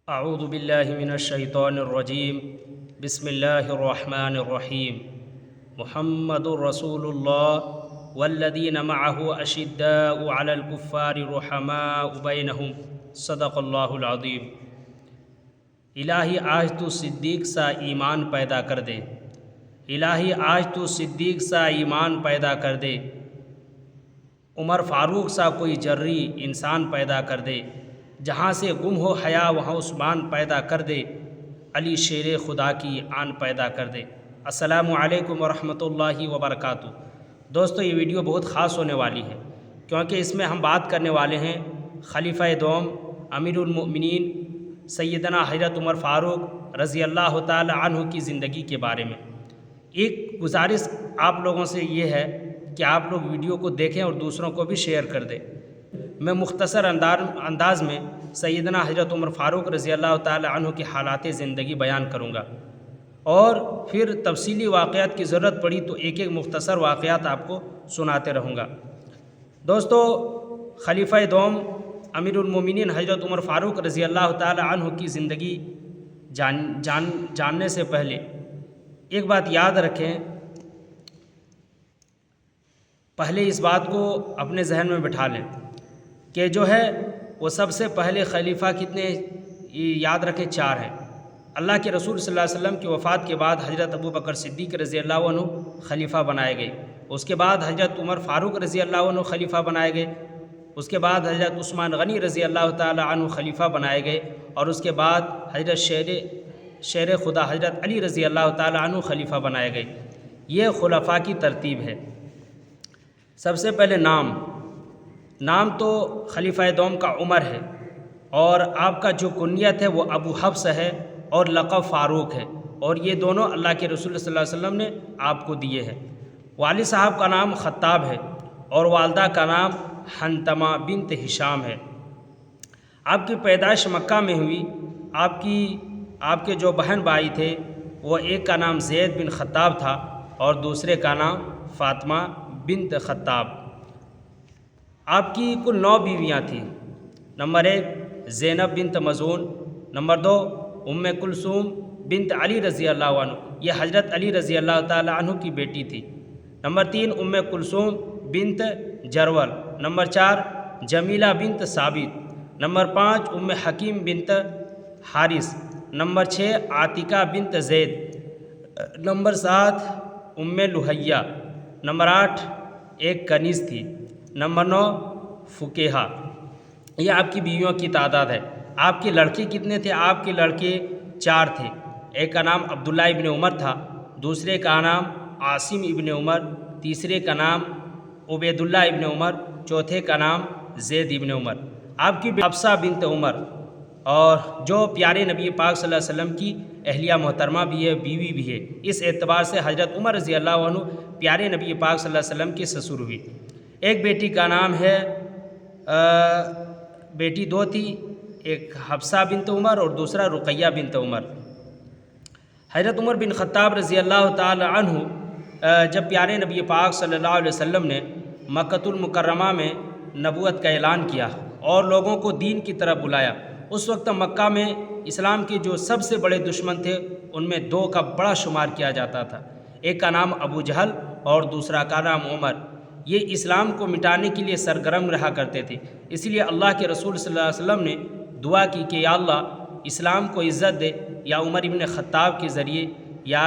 اعوذ باللہ من الشیطان الرجیم بسم اللہ الرحمن الرحیم محمد رسول اللہ والذین معه اشداء علی الکفار رحماء بینہم صدق اللہ العظیم۔ الہی آج تو صدیق سا ایمان پیدا کر دے، الہی آج تو صدیق سا ایمان پیدا کر دے، عمر فاروق سا کوئی جرری انسان پیدا کر دے، جہاں سے گم ہو حیا وہاں عثمان پیدا کر دے، علی شیر خدا کی آن پیدا کر دے۔ السلام علیکم ورحمۃ اللہ وبرکاتہ۔ دوستو، یہ ویڈیو بہت خاص ہونے والی ہے کیونکہ اس میں ہم بات کرنے والے ہیں خلیفہ دوم امیر المؤمنین سیدنا حضرت عمر فاروق رضی اللہ تعالی عنہ کی زندگی کے بارے میں۔ ایک گزارش آپ لوگوں سے یہ ہے کہ آپ لوگ ویڈیو کو دیکھیں اور دوسروں کو بھی شیئر کر دیں۔ میں مختصر انداز میں سیدنا حضرت عمر فاروق رضی اللہ تعالی عنہ کی حالات زندگی بیان کروں گا، اور پھر تفصیلی واقعات کی ضرورت پڑی تو ایک ایک مختصر واقعات آپ کو سناتے رہوں گا۔ دوستو، خلیفہ دوم امیر المومنین حضرت عمر فاروق رضی اللہ تعالی عنہ کی زندگی جاننے سے پہلے ایک بات یاد رکھیں، پہلے اس بات کو اپنے ذہن میں بٹھا لیں کہ جو ہے وہ سب سے پہلے خلیفہ کتنے یاد رکھیں، 4 ہیں۔ اللہ کے رسول صلی اللہ علیہ وسلم کی وفات کے بعد حضرت ابو بکر صدیق رضی اللہ عنہ خلیفہ بنائے گئے، اس کے بعد حضرت عمر فاروق رضی اللہ عنہ خلیفہ بنائے گئے، اس کے بعد حضرت عثمان غنی رضی اللہ تعالی عنہ خلیفہ بنائے گئے، اور اس کے بعد حضرت شیر خدا حضرت علی رضی اللہ تعالی عنہ خلیفہ بنائے گئے۔ یہ خلفاء کی ترتیب ہے۔ سب سے پہلے نام تو خلیفہ دوم کا عمر ہے، اور آپ کا جو کنیت ہے وہ ابو حفص ہے، اور لقب فاروق ہے، اور یہ دونوں اللہ کے رسول صلی اللہ علیہ وسلم نے آپ کو دیے ہیں۔ والد صاحب کا نام خطاب ہے، اور والدہ کا نام حنتمہ بنت ہشام ہے۔ آپ کی پیدائش مکہ میں ہوئی۔ آپ کے جو بہن بھائی تھے وہ ایک کا نام زید بن خطاب تھا اور دوسرے کا نام فاطمہ بنت خطاب۔ آپ کی کل 9 بیویاں تھیں۔ نمبر 1 زینب بنت مظعون، نمبر 2 ام کلثوم بنت علی رضی اللہ عنہ، یہ حضرت علی رضی اللہ تعالی عنہ کی بیٹی تھی۔ نمبر 3 ام کلثوم بنت جرول، نمبر 4 جمیلہ بنت ثابت، نمبر 5 ام حکیم بنت حارث، نمبر 6 عاتکہ بنت زید، نمبر 7 ام لہیہ، نمبر 8 ایک کنیز تھی، نمبر 9 فقیہہ۔ یہ آپ کی بیویوں کی تعداد ہے۔ آپ کے لڑکے کتنے تھے؟ آپ کے لڑکے 4 تھے۔ ایک کا نام عبداللہ ابن عمر تھا، دوسرے کا نام عاصم ابن عمر، تیسرے کا نام عبید اللہ ابن عمر، چوتھے کا نام زید ابن عمر۔ آپ کی حفصہ بنت عمر، اور جو پیارے نبی پاک صلی اللہ علیہ وسلم کی اہلیہ محترمہ بھی ہے، بیوی بھی ہے، اس اعتبار سے حضرت عمر رضی اللہ عنہ پیارے نبی پاک صلی اللہ علیہ وسلم کی سسر ہوئی۔ ایک بیٹی کا نام ہے، بیٹی 2 تھی، ایک حفصہ بنت عمر اور دوسرا رقیہ بنت عمر۔ حضرت عمر بن خطاب رضی اللہ تعالی عنہ جب پیارے نبی پاک صلی اللہ علیہ وسلم نے مکۃ المکرمہ میں نبوت کا اعلان کیا اور لوگوں کو دین کی طرف بلایا، اس وقت مکہ میں اسلام کے جو سب سے بڑے دشمن تھے ان میں 2 کا بڑا شمار کیا جاتا تھا۔ ایک کا نام ابو جہل اور دوسرا کا نام عمر۔ یہ اسلام کو مٹانے کے لیے سرگرم رہا کرتے تھے، اس لیے اللہ کے رسول صلی اللہ علیہ وسلم نے دعا کی کہ یا اللہ اسلام کو عزت دے، یا عمر ابن خطاب کے ذریعے یا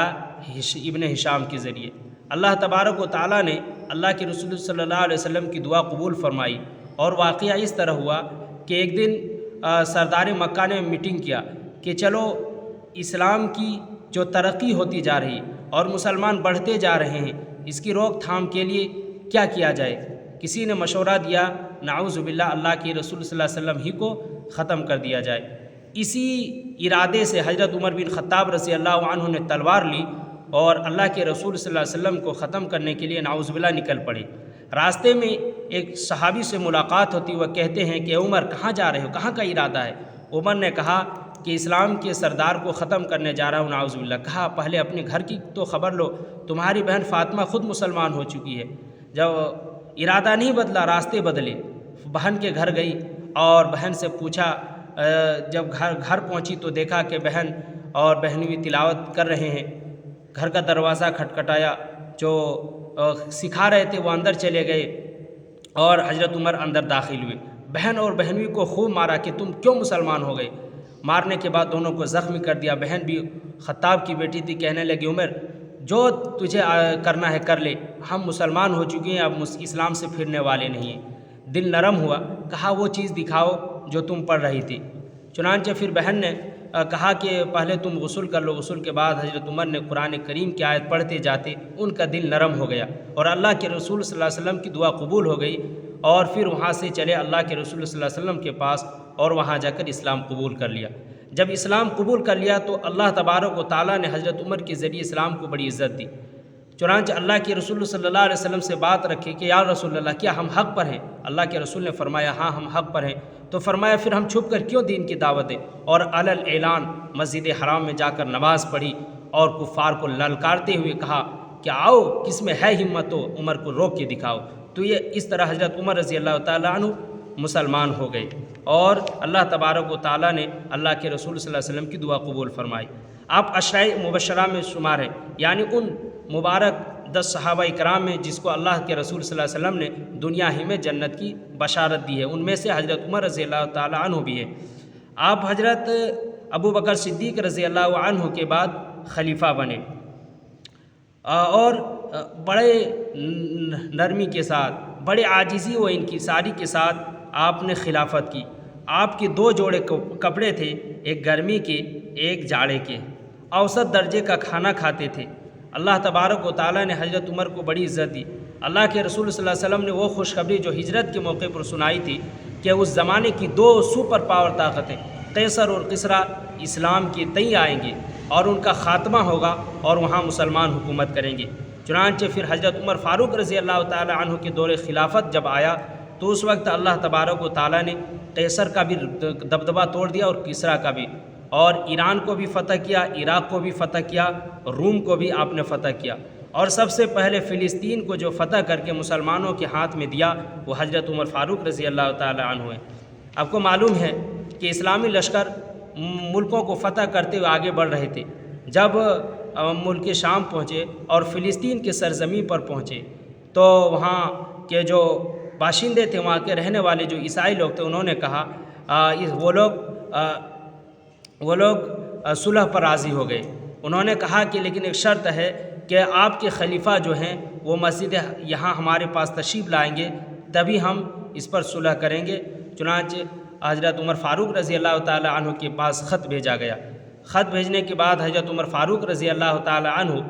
ابن ہشام کے ذریعے۔ اللہ تبارک و تعالیٰ نے اللہ کے رسول صلی اللہ علیہ وسلم کی دعا قبول فرمائی، اور واقعہ اس طرح ہوا کہ ایک دن سردار مکہ نے میٹنگ کیا کہ چلو اسلام کی جو ترقی ہوتی جا رہی اور مسلمان بڑھتے جا رہے ہیں، اس کی روک تھام کے لیے کیا کیا جائے۔ کسی نے مشورہ دیا نعوذ باللہ اللہ کے رسول صلی اللہ علیہ وسلم ہی کو ختم کر دیا جائے۔ اسی ارادے سے حضرت عمر بن خطاب رضی اللہ عنہ نے تلوار لی اور اللہ کے رسول صلی اللہ علیہ وسلم کو ختم کرنے کے لیے نعوذ باللہ نکل پڑے۔ راستے میں ایک صحابی سے ملاقات ہوتی، وہ کہتے ہیں کہ عمر کہاں جا رہے ہو، کہاں کا ارادہ ہے؟ عمر نے کہا کہ اسلام کے سردار کو ختم کرنے جا رہا ہوں نعوذ باللہ۔ کہا پہلے اپنے گھر کی تو خبر لو، تمہاری بہن فاطمہ خود مسلمان ہو چکی ہے۔ جب ارادہ نہیں بدلا، راستے بدلے، بہن کے گھر گئی اور بہن سے پوچھا جب گھر پہنچی تو دیکھا کہ بہن اور بہنوئی تلاوت کر رہے ہیں۔ گھر کا دروازہ کھٹکھٹایا، جو سکھا رہے تھے وہ اندر چلے گئے اور حضرت عمر اندر داخل ہوئے۔ بہن اور بہنوئی کو خوب مارا کہ تم کیوں مسلمان ہو گئے۔ مارنے کے بعد دونوں کو زخمی کر دیا۔ بہن بھی خطاب کی بیٹی تھی، کہنے لگی عمر جو تجھے کرنا ہے کر لے، ہم مسلمان ہو چکے ہیں، اب اسلام سے پھرنے والے نہیں ہیں۔ دل نرم ہوا، کہا وہ چیز دکھاؤ جو تم پڑھ رہی تھی۔ چنانچہ پھر بہن نے کہا کہ پہلے تم غسل کر لو۔ غسل کے بعد حضرت عمر نے قرآن کریم کی آیت پڑھتے جاتے ان کا دل نرم ہو گیا اور اللہ کے رسول صلی اللہ علیہ وسلم کی دعا قبول ہو گئی، اور پھر وہاں سے چلے اللہ کے رسول صلی اللہ علیہ وسلم کے پاس اور وہاں جا کر اسلام قبول کر لیا۔ جب اسلام قبول کر لیا تو اللہ تبارک و تعالیٰ نے حضرت عمر کے ذریعے اسلام کو بڑی عزت دی۔ چنانچہ اللہ کے رسول صلی اللہ علیہ وسلم سے بات رکھی کہ یا رسول اللہ کیا ہم حق پر ہیں؟ اللہ کے رسول نے فرمایا ہاں ہم حق پر ہیں۔ تو فرمایا پھر ہم چھپ کر کیوں دین کی دعوت دیں؟ اور علل اعلان مسجد حرام میں جا کر نماز پڑھی اور کفار کو للکارتے ہوئے کہا کہ آؤ کس میں ہے ہمت تو عمر کو روک کے دکھاؤ۔ تو یہ اس طرح حضرت عمر رضی اللہ تعالیٰ عنہ مسلمان ہو گئے اور اللہ تبارک و تعالیٰ نے اللہ کے رسول صلی اللہ علیہ وسلم کی دعا قبول فرمائی۔ آپ عشرۂ مبشرہ میں شمار ہیں، یعنی ان مبارک 10 صحابہ اکرام میں جس کو اللہ کے رسول صلی اللہ علیہ وسلم نے دنیا ہی میں جنت کی بشارت دی ہے، ان میں سے حضرت عمر رضی اللہ تعالیٰ عنہ بھی ہے۔ آپ حضرت ابو بکر صدیق رضی اللہ عنہ کے بعد خلیفہ بنے اور بڑے نرمی کے ساتھ، بڑے عاجزی و انکساری کے ساتھ آپ نے خلافت کی۔ آپ کے 2 جوڑے کپڑے تھے، ایک گرمی کے ایک جاڑے کے، اوسط درجے کا کھانا کھاتے تھے۔ اللہ تبارک و تعالیٰ نے حضرت عمر کو بڑی عزت دی۔ اللہ کے رسول صلی اللہ علیہ وسلم نے وہ خوشخبری جو ہجرت کے موقع پر سنائی تھی کہ اس زمانے کی 2 سپر پاور طاقتیں قیصر اور کسریٰ اسلام کے تئیں آئیں گے اور ان کا خاتمہ ہوگا اور وہاں مسلمان حکومت کریں گے۔ چنانچہ پھر حضرت عمر فاروق رضی اللہ تعالیٰ عنہ کے دور خلافت جب آیا تو اس وقت اللہ تبارک و تعالیٰ نے قیصر کا بھی دبدبہ توڑ دیا اور کسریٰ کا بھی، اور ایران کو بھی فتح کیا، عراق کو بھی فتح کیا، روم کو بھی آپ نے فتح کیا، اور سب سے پہلے فلسطین کو جو فتح کر کے مسلمانوں کے ہاتھ میں دیا وہ حضرت عمر فاروق رضی اللہ تعالیٰ عنہ ہے۔ آپ کو معلوم ہے کہ اسلامی لشکر ملکوں کو فتح کرتے ہوئے آگے بڑھ رہے تھے۔ جب ملک شام پہنچے اور فلسطین کے سرزمین پر پہنچے تو وہاں کے جو باشندے تھے، وہاں کے رہنے والے جو عیسائی لوگ تھے، انہوں نے کہا وہ لوگ صلح پر راضی ہو گئے۔ انہوں نے کہا کہ لیکن ایک شرط ہے کہ آپ کے خلیفہ جو ہیں وہ مسجد یہاں ہمارے پاس تشریف لائیں گے تبھی ہم اس پر صلح کریں گے۔ چنانچہ حضرت عمر فاروق رضی اللہ تعالیٰ عنہ کے پاس خط بھیجا گیا۔ خط بھیجنے کے بعد حضرت عمر فاروق رضی اللہ تعالیٰ عنہ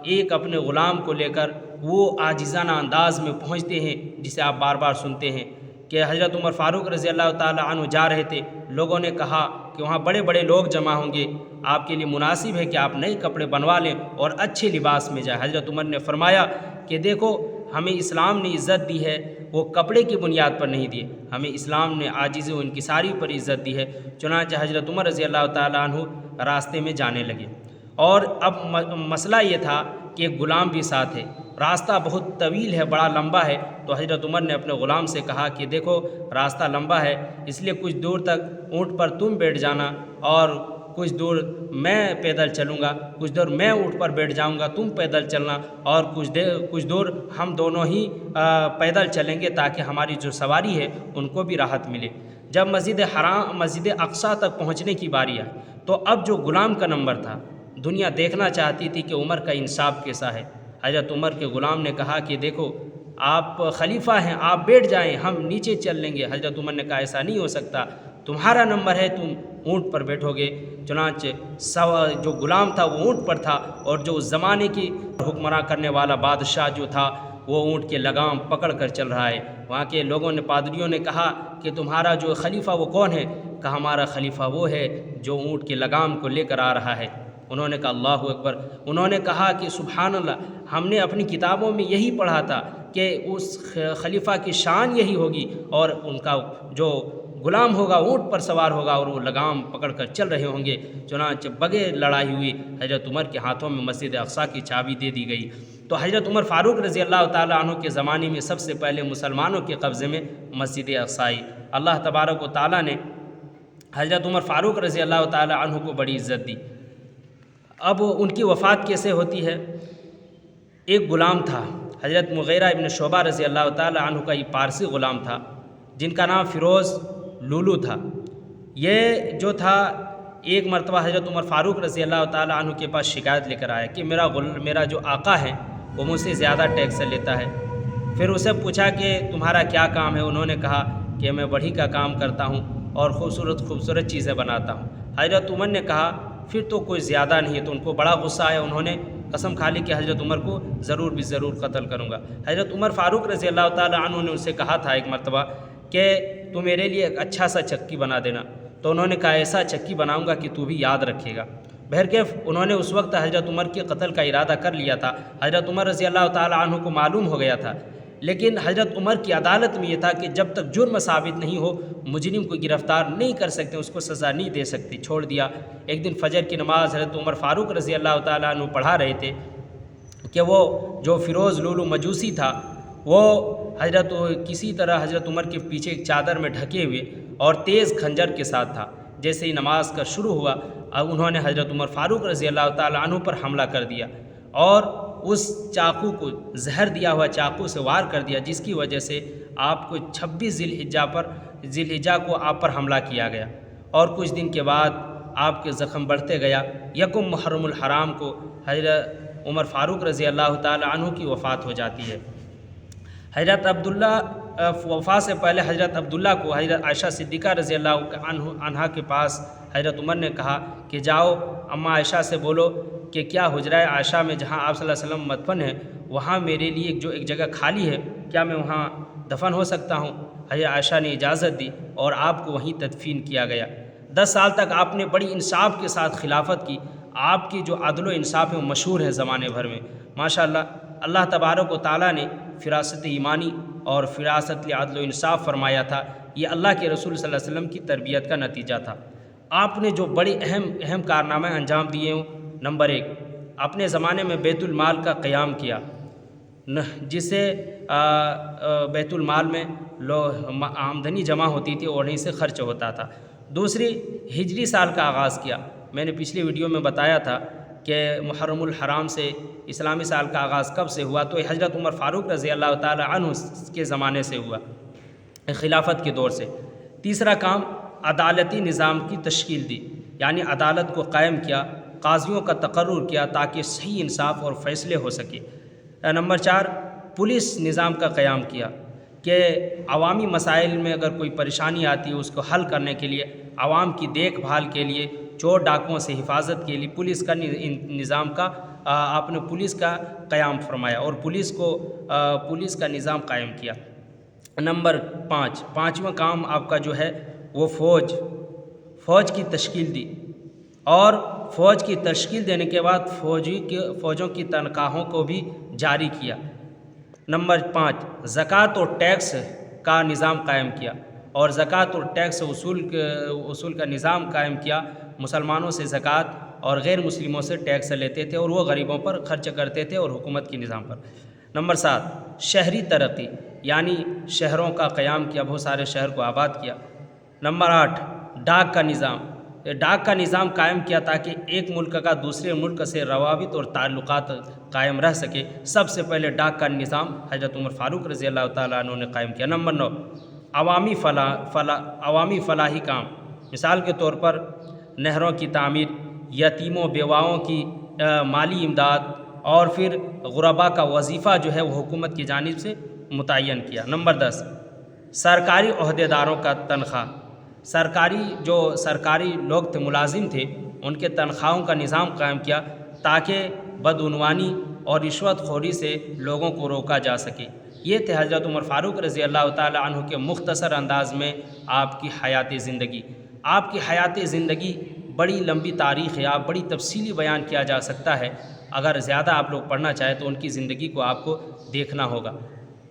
ایک اپنے غلام کو لے کر وہ عاجزانہ انداز میں پہنچتے ہیں جسے آپ بار بار سنتے ہیں کہ حضرت عمر فاروق رضی اللہ تعالیٰ عنہ جا رہے تھے، لوگوں نے کہا کہ وہاں بڑے بڑے لوگ جمع ہوں گے، آپ کے لیے مناسب ہے کہ آپ نئے کپڑے بنوا لیں اور اچھے لباس میں جائیں۔ حضرت عمر نے فرمایا کہ دیکھو ہمیں اسلام نے عزت دی ہے، وہ کپڑے کی بنیاد پر نہیں دیے، ہمیں اسلام نے عاجزی و انکساری پر عزت دی ہے۔ چنانچہ حضرت عمر رضی اللہ تعالیٰ عنہ راستے میں جانے لگے، اور اب مسئلہ یہ تھا کہ ایک غلام بھی ساتھ ہے، راستہ بہت طویل ہے، بڑا لمبا ہے۔ تو حضرت عمر نے اپنے غلام سے کہا کہ دیکھو راستہ لمبا ہے، اس لیے کچھ دور تک اونٹ پر تم بیٹھ جانا اور کچھ دور میں پیدل چلوں گا، کچھ دور میں اونٹ پر بیٹھ جاؤں گا، تم پیدل چلنا، اور کچھ دور ہم دونوں ہی پیدل چلیں گے تاکہ ہماری جو سواری ہے ان کو بھی راحت ملے۔ جب مسجد اقصیٰ تک پہنچنے کی باری آئی تو اب جو غلام کا نمبر تھا، دنیا دیکھنا چاہتی تھی کہ عمر کا انصاف کیسا ہے۔ حضرت عمر کے غلام نے کہا کہ دیکھو آپ خلیفہ ہیں، آپ بیٹھ جائیں، ہم نیچے چل لیں گے۔ حضرت عمر نے کہا ایسا نہیں ہو سکتا، تمہارا نمبر ہے، تم اونٹ پر بیٹھو گے۔ چنانچہ جو غلام تھا وہ اونٹ پر تھا، اور جو اس زمانے کی حکمراں کرنے والا بادشاہ جو تھا وہ اونٹ کے لگام پکڑ کر چل رہا ہے۔ وہاں کے لوگوں نے، پادریوں نے کہا کہ تمہارا جو خلیفہ وہ کون ہے؟ کہا ہمارا خلیفہ وہ ہے جو اونٹ کے لگام کو لے کر آ رہا ہے۔ انہوں نے کہا اللہ اکبر۔ انہوں نے کہا کہ سبحان اللہ، ہم نے اپنی کتابوں میں یہی پڑھا تھا کہ اس خلیفہ کی شان یہی ہوگی، اور ان کا جو غلام ہوگا اونٹ پر سوار ہوگا اور وہ لگام پکڑ کر چل رہے ہوں گے۔ چنانچہ بغیر لڑائی ہوئی حضرت عمر کے ہاتھوں میں مسجد اقصیٰ کی چابی دے دی گئی۔ تو حضرت عمر فاروق رضی اللہ تعالیٰ عنہ کے زمانے میں سب سے پہلے مسلمانوں کے قبضے میں مسجد اقصیٰ آئی۔ اللہ تبارک و تعالیٰ نے حضرت عمر فاروق رضی اللہ تعالی عنہ کو بڑی عزت دی۔ اب ان کی وفات کیسے ہوتی ہے؟ ایک غلام تھا حضرت مغیرہ ابن شعبہ رضی اللہ تعالی عنہ کا، یہ پارسی غلام تھا جن کا نام فیروز لولو تھا۔ یہ جو تھا ایک مرتبہ حضرت عمر فاروق رضی اللہ تعالی عنہ کے پاس شکایت لے کر آیا کہ میرا جو آقا ہے وہ مجھ سے زیادہ ٹیکس لیتا ہے۔ پھر اسے پوچھا کہ تمہارا کیا کام ہے؟ انہوں نے کہا کہ میں بڑھی کا کام کرتا ہوں اور خوبصورت چیزیں بناتا ہوں۔ حضرت عمر نے کہا پھر تو کوئی زیادہ نہیں ہے، تو ان کو بڑا غصہ آیا، انہوں نے قسم کھا لی کہ حضرت عمر کو ضرور قتل کروں گا۔ حضرت عمر فاروق رضی اللہ تعالی عنہ نے ان سے کہا تھا ایک مرتبہ کہ تو میرے لیے ایک اچھا سا چکی بنا دینا، تو انہوں نے کہا ایسا چکی بناؤں گا کہ تو بھی یاد رکھے گا۔ بہرکیف انہوں نے اس وقت حضرت عمر کے قتل کا ارادہ کر لیا تھا۔ حضرت عمر رضی اللہ تعالی عنہ کو معلوم ہو گیا تھا، لیکن حضرت عمر کی عدالت میں یہ تھا کہ جب تک جرم ثابت نہیں ہو مجرم کو گرفتار نہیں کر سکتے، اس کو سزا نہیں دے سکتی، چھوڑ دیا۔ ایک دن فجر کی نماز حضرت عمر فاروق رضی اللہ تعالی عنہ پڑھا رہے تھے کہ وہ جو فیروز لولو مجوسی تھا وہ کسی طرح حضرت عمر کے پیچھے ایک چادر میں ڈھکے ہوئے اور تیز خنجر کے ساتھ تھا۔ جیسے ہی نماز کا شروع ہوا اب انہوں نے حضرت عمر فاروق رضی اللہ تعالی عنہ پر حملہ کر دیا اور اس چاقو کو زہر دیا ہوا چاقو سے وار کر دیا، جس کی وجہ سے آپ کو 26 ذی الحجہ کو آپ پر حملہ کیا گیا، اور کچھ دن کے بعد آپ کے زخم بڑھتے گیا۔ یکم محرم الحرام کو حضرت عمر فاروق رضی اللہ تعالی عنہ کی وفات ہو جاتی ہے۔ حضرت عبداللہ وفات سے پہلے حضرت عبداللہ کو حضرت عائشہ صدیقہ رضی اللہ عنہا کے پاس حضرت عمر نے کہا کہ جاؤ اماں عائشہ سے بولو کہ کیا حجرہ عائشہ میں جہاں آپ صلی اللہ علیہ وسلم مدفن ہے وہاں میرے لیے ایک جگہ خالی ہے، کیا میں وہاں دفن ہو سکتا ہوں؟ حضرت عائشہ نے اجازت دی اور آپ کو وہیں تدفین کیا گیا۔ 10 سال تک آپ نے بڑی انصاف کے ساتھ خلافت کی۔ آپ کی جو عدل و انصاف ہے وہ مشہور ہے زمانے بھر میں ماشاءاللہ۔ اللہ تبارک و تعالیٰ نے فراست ایمانی اور فراست عدل و انصاف فرمایا تھا، یہ اللہ کے رسول صلی اللہ علیہ وسلم کی تربیت کا نتیجہ تھا۔ آپ نے جو بڑے اہم کارنامے انجام دیے ہوں، نمبر 1 اپنے زمانے میں بیت المال کا قیام کیا، جسے بیت المال میں آمدنی جمع ہوتی تھی اور وہیں سے خرچ ہوتا تھا۔ دوسری ہجری سال کا آغاز کیا۔ میں نے پچھلی ویڈیو میں بتایا تھا کہ محرم الحرام سے اسلامی سال کا آغاز کب سے ہوا، تو حضرت عمر فاروق رضی اللہ تعالی عنہ کے زمانے سے ہوا، خلافت کے دور سے۔ تیسرا کام عدالتی نظام کی تشکیل دی، یعنی عدالت کو قائم کیا، قاضیوں کا تقرر کیا تاکہ صحیح انصاف اور فیصلے ہو سکے۔ نمبر 4 پولیس نظام کا قیام کیا کہ عوامی مسائل میں اگر کوئی پریشانی آتی ہے اس کو حل کرنے کے لیے، عوام کی دیکھ بھال کے لیے، چور ڈاکوؤں سے حفاظت کے لیے پولیس کا نظام کا آپ نے پولیس کا قیام فرمایا اور پولیس کا نظام قائم کیا۔ نمبر 5 پانچواں کام آپ کا جو ہے وہ فوج کی تشکیل دی، اور فوج کی تشکیل دینے کے بعد فوجوں کی تنخواہوں کو بھی جاری کیا۔ نمبر 5 زکوٰۃ اور ٹیکس کا نظام قائم کیا، اور زکوٰۃ اور ٹیکس اصول کا نظام قائم کیا۔ مسلمانوں سے زکوٰۃ اور غیر مسلموں سے ٹیکس لیتے تھے اور وہ غریبوں پر خرچ کرتے تھے اور حکومت کے نظام پر۔ نمبر 7 شہری ترقی، یعنی شہروں کا قیام کیا، بہت سارے شہر کو آباد کیا۔ نمبر 8 ڈاک کا نظام قائم کیا تاکہ ایک ملک کا دوسرے ملک سے روابط اور تعلقات قائم رہ سکے۔ سب سے پہلے ڈاک کا نظام حضرت عمر فاروق رضی اللہ تعالیٰ عنہ نے قائم کیا۔ نمبر 9 عوامی فلاحی کام، مثال کے طور پر نہروں کی تعمیر، یتیموں بیواؤں کی مالی امداد، اور پھر غربا کا وظیفہ جو ہے وہ حکومت کی جانب سے متعین کیا۔ نمبر 10 سرکاری عہدیداروں کا تنخواہ، سرکاری لوگ تھے، ملازم تھے، ان کے تنخواہوں کا نظام قائم کیا تاکہ بدعنوانی اور رشوت خوری سے لوگوں کو روکا جا سکے۔ یہ تھے حضرت عمر فاروق رضی اللہ تعالی عنہ کے مختصر انداز میں آپ کی حیات زندگی۔ آپ کی حیات زندگی بڑی لمبی تاریخ ہے، آپ بڑی تفصیلی بیان کیا جا سکتا ہے، اگر زیادہ آپ لوگ پڑھنا چاہیں تو ان کی زندگی کو آپ کو دیکھنا ہوگا۔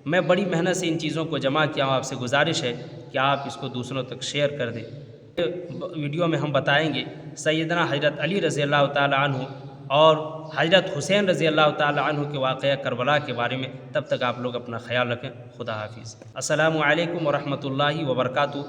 میں بڑی محنت سے ان چیزوں کو جمع کیا ہوں، آپ سے گزارش ہے کہ آپ اس کو دوسروں تک شیئر کر دیں۔ ویڈیو میں ہم بتائیں گے سیدنا حضرت علی رضی اللہ تعالی عنہ اور حضرت حسین رضی اللہ تعالی عنہ کے واقعہ کربلا کے بارے میں۔ تب تک آپ لوگ اپنا خیال رکھیں، خدا حافظ۔ السلام علیکم ورحمۃ اللہ وبرکاتہ۔